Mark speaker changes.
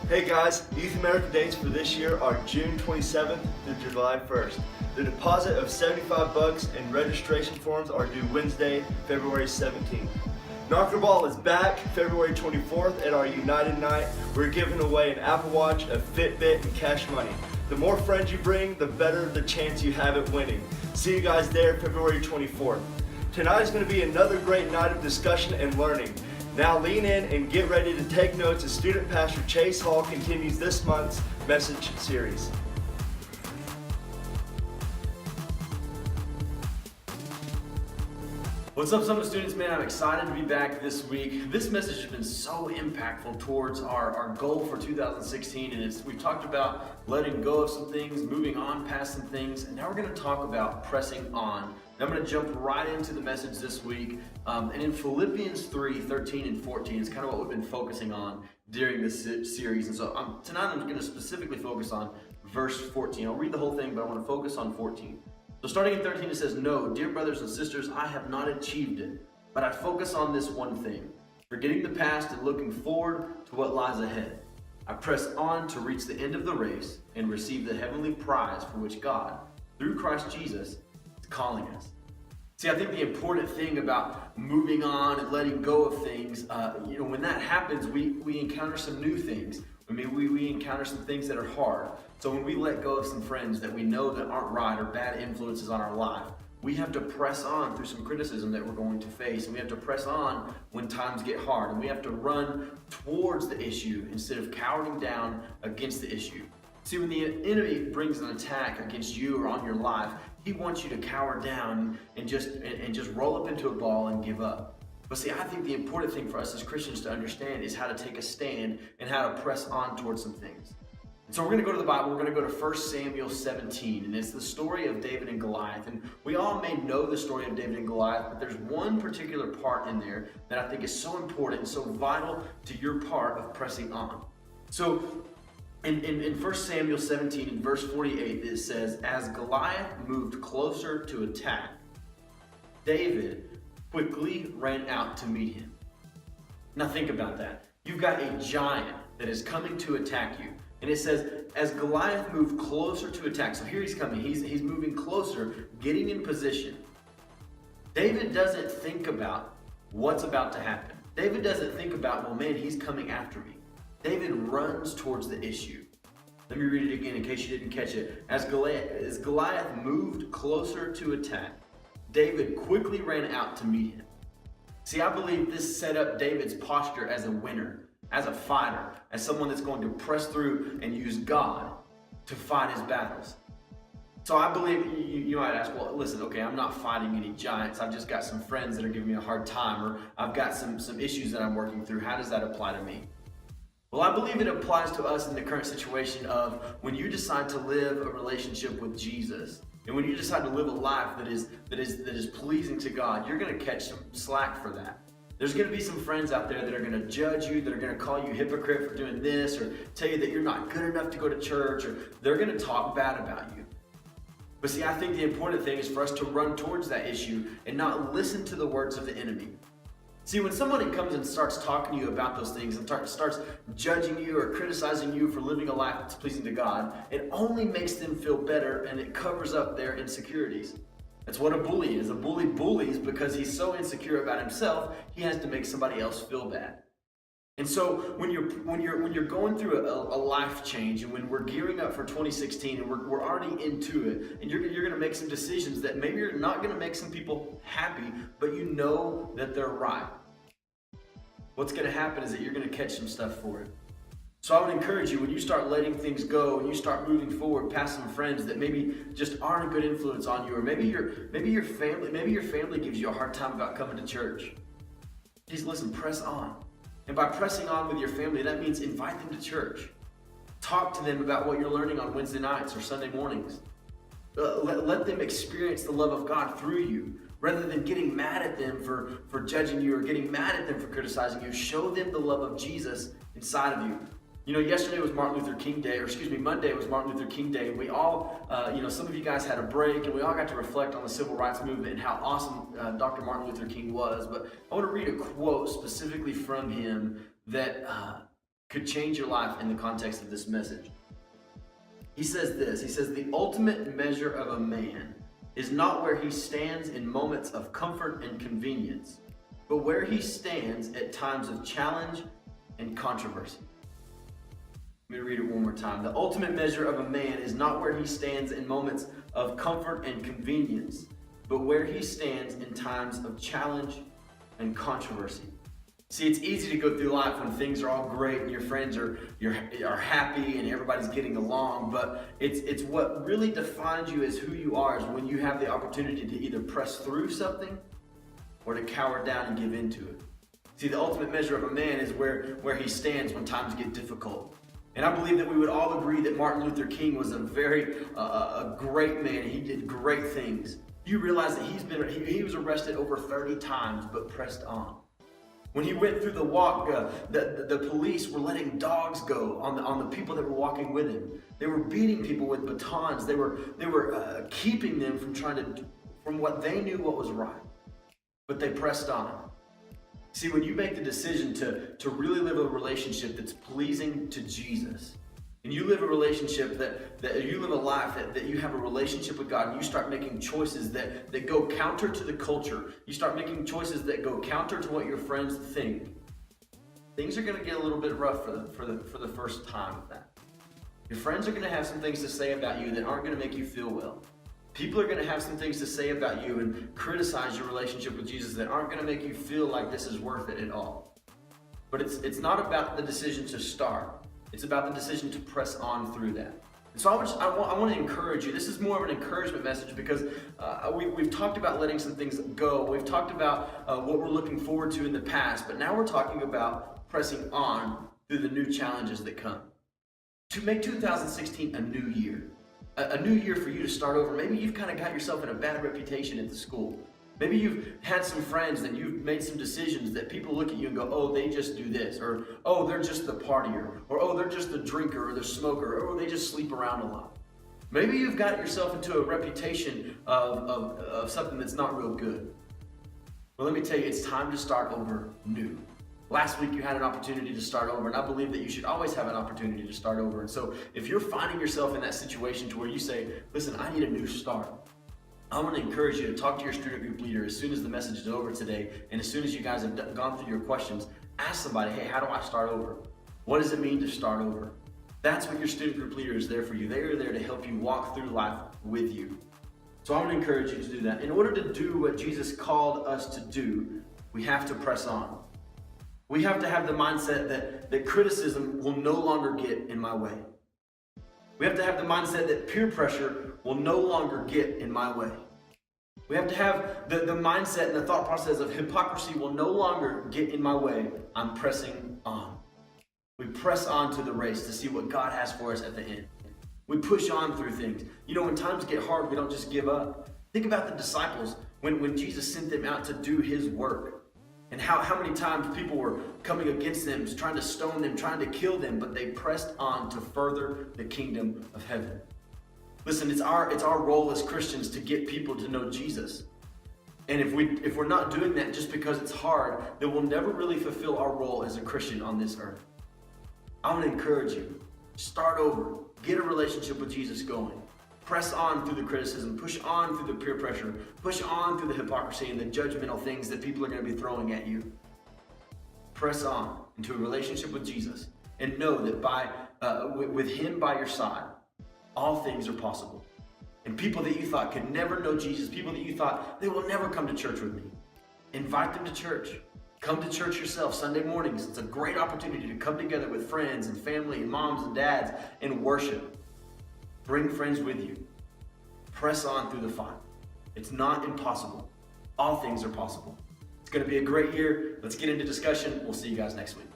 Speaker 1: Hey guys, Youth America dates for this year are June 27th through July 1st. The deposit of $75 and registration forms are due Wednesday, February 17th. Knocker Ball is back February 24th at our United Night. We're giving away an Apple Watch, a Fitbit, and cash money. The more friends you bring, the better the chance you have at winning. See you guys there February 24th. Tonight is going to be another great night of discussion and learning. Now lean in and get ready to take notes as Student Pastor Chase Hall continues this month's message series.
Speaker 2: What's up, Summit students? Man, I'm excited to be back this week. This message has been so impactful towards our goal for 2016, and we've talked about letting go of some things, moving on past some things, and now we're going to talk about pressing on. And I'm going to jump right into the message this week, and in Philippians 3:13 and 14 is kind of what we've been focusing on during this series. And so tonight I'm going to specifically focus on verse 14. I'll read the whole thing, but I want to focus on 14. So starting in 13, it says, "No, dear brothers and sisters, I have not achieved it, but I focus on this one thing, forgetting the past and looking forward to what lies ahead. I press on to reach the end of the race and receive the heavenly prize for which God, through Christ Jesus, is calling us." See, I think the important thing about moving on and letting go of things, when that happens, we encounter some new things. I mean, we encounter some things that are hard. So when we let go of some friends that we know that aren't right or bad influences on our life, we have to press on through some criticism that we're going to face. And we have to press on when times get hard. And we have to run towards the issue instead of cowering down against the issue. See, when the enemy brings an attack against you or on your life, he wants you to cower down and just roll up into a ball and give up. But see, I think the important thing for us as Christians to understand is how to take a stand and how to press on towards some things. And so we're going to go to the Bible. We're going to go to 1 Samuel 17, and it's the story of David and Goliath. And we all may know the story of David and Goliath, but there's one particular part in there that I think is so important and so vital to your part of pressing on. So in 1 Samuel 17, in verse 48, it says, "As Goliath moved closer to attack, David quickly ran out to meet him." Now think about that. You've got a giant that is coming to attack you. And it says, as Goliath moved closer to attack. So here he's coming. He's moving closer, getting in position. David doesn't think about what's about to happen. David doesn't think about, well, man, he's coming after me. David runs towards the issue. Let me read it again in case you didn't catch it. As Goliath moved closer to attack, David quickly ran out to meet him. See, I believe this set up David's posture as a winner, as a fighter, as someone that's going to press through and use God to fight his battles. So I believe, you might ask, well, listen, okay, I'm not fighting any giants. I've just got some friends that are giving me a hard time, or I've got some issues that I'm working through. How does that apply to me? Well, I believe it applies to us in the current situation of when you decide to live a relationship with Jesus. And when you decide to live a life that is pleasing to God, you're going to catch some slack for that. There's going to be some friends out there that are going to judge you, that are going to call you hypocrite for doing this, or tell you that you're not good enough to go to church, or they're going to talk bad about you. But see, I think the important thing is for us to run towards that issue and not listen to the words of the enemy. See, when somebody comes and starts talking to you about those things and starts judging you or criticizing you for living a life that's pleasing to God, it only makes them feel better and it covers up their insecurities. That's what a bully is. A bully bullies because he's so insecure about himself, he has to make somebody else feel bad. And so when you're going through a life change, and when we're gearing up for 2016 and we're already into it, and you're going to make some decisions that maybe you're not going to make some people happy, but you know that they're right. What's going to happen is that you're going to catch some stuff for it. So I would encourage you, when you start letting things go and you start moving forward past some friends that maybe just aren't a good influence on you, or maybe your family gives you a hard time about coming to church. Please listen, press on. And by pressing on with your family, that means invite them to church. Talk to them about what you're learning on Wednesday nights or Sunday mornings. Let them experience the love of God through you. Rather than getting mad at them for judging you or getting mad at them for criticizing you, show them the love of Jesus inside of you. You know, yesterday was Martin Luther King Day, Monday was Martin Luther King Day, and we all, some of you guys had a break, and we all got to reflect on the civil rights movement and how awesome Dr. Martin Luther King was. But I want to read a quote specifically from him that could change your life in the context of this message. He says this, he says, the ultimate measure of a man is not where he stands in moments of comfort and convenience, but where he stands at times of challenge and controversy. Let me read it one more time. The ultimate measure of a man is not where he stands in moments of comfort and convenience, but where he stands in times of challenge and controversy. See, it's easy to go through life when things are all great and your friends are happy and everybody's getting along, but it's what really defines you as who you are is when you have the opportunity to either press through something or to cower down and give into it. See, the ultimate measure of a man is where he stands when times get difficult. And I believe that we would all agree that Martin Luther King was a very great man, and he did great things. You realize that he was arrested over 30 times, but pressed on. When he went through the walk, the police were letting dogs go on the people that were walking with him. They were beating people with batons. They were keeping them from what they knew what was right. But they pressed on. See, when you make the decision to really live a relationship that's pleasing to Jesus, and you live a relationship that you live a life that you have a relationship with God, and you start making choices that go counter to the culture, you start making choices that go counter to what your friends think, things are going to get a little bit rough for the first time with that. Your friends are going to have some things to say about you that aren't going to make you feel well. People are going to have some things to say about you and criticize your relationship with Jesus that aren't going to make you feel like this is worth it at all. But it's not about the decision to start. It's about the decision to press on through that. And so I want to encourage you. This is more of an encouragement message because we've talked about letting some things go. We've talked about what we're looking forward to in the past, but now we're talking about pressing on through the new challenges that come. To make 2016 a new year. A new year for you to start over. Maybe you've kind of got yourself in a bad reputation at the school. Maybe you've had some friends and you've made some decisions that people look at you and go, oh, they just do this, or oh, they're just the partier, or oh, they're just the drinker or the smoker, or oh, they just sleep around a lot. Maybe you've got yourself into a reputation of something that's not real good. Well, let me tell you, it's time to start over new. Last week you had an opportunity to start over, and I believe that you should always have an opportunity to start over. And so if you're finding yourself in that situation to where you say, listen, I need a new start, I want to encourage you to talk to your student group leader as soon as the message is over today, and as soon as you guys have gone through your questions, ask somebody, hey, how do I start over? What does it mean to start over? That's what your student group leader is there for you. They are there to help you walk through life with you. So I want to encourage you to do that. In order to do what Jesus called us to do, we have to press on. We have to have the mindset that criticism will no longer get in my way. We have to have the mindset that peer pressure will no longer get in my way. We have to have the mindset and the thought process of hypocrisy will no longer get in my way. I'm pressing on. We press on to the race to see what God has for us at the end. We push on through things. You know, when times get hard, we don't just give up. Think about the disciples when Jesus sent them out to do his work. And how many times people were coming against them, trying to stone them, trying to kill them, but they pressed on to further the kingdom of heaven. Listen, it's our role as Christians to get people to know Jesus. And if we're not doing that just because it's hard, then we'll never really fulfill our role as a Christian on this earth. I want to encourage you, start over, get a relationship with Jesus going. Press on through the criticism, push on through the peer pressure, push on through the hypocrisy and the judgmental things that people are going to be throwing at you. Press on into a relationship with Jesus and know that with him by your side, all things are possible. And people that you thought could never know Jesus, people that you thought they will never come to church with me, invite them to church. Come to church yourself Sunday mornings. It's a great opportunity to come together with friends and family and moms and dads and worship. Bring friends with you. Press on through the fight. It's not impossible. All things are possible. It's going to be a great year. Let's get into discussion. We'll see you guys next week.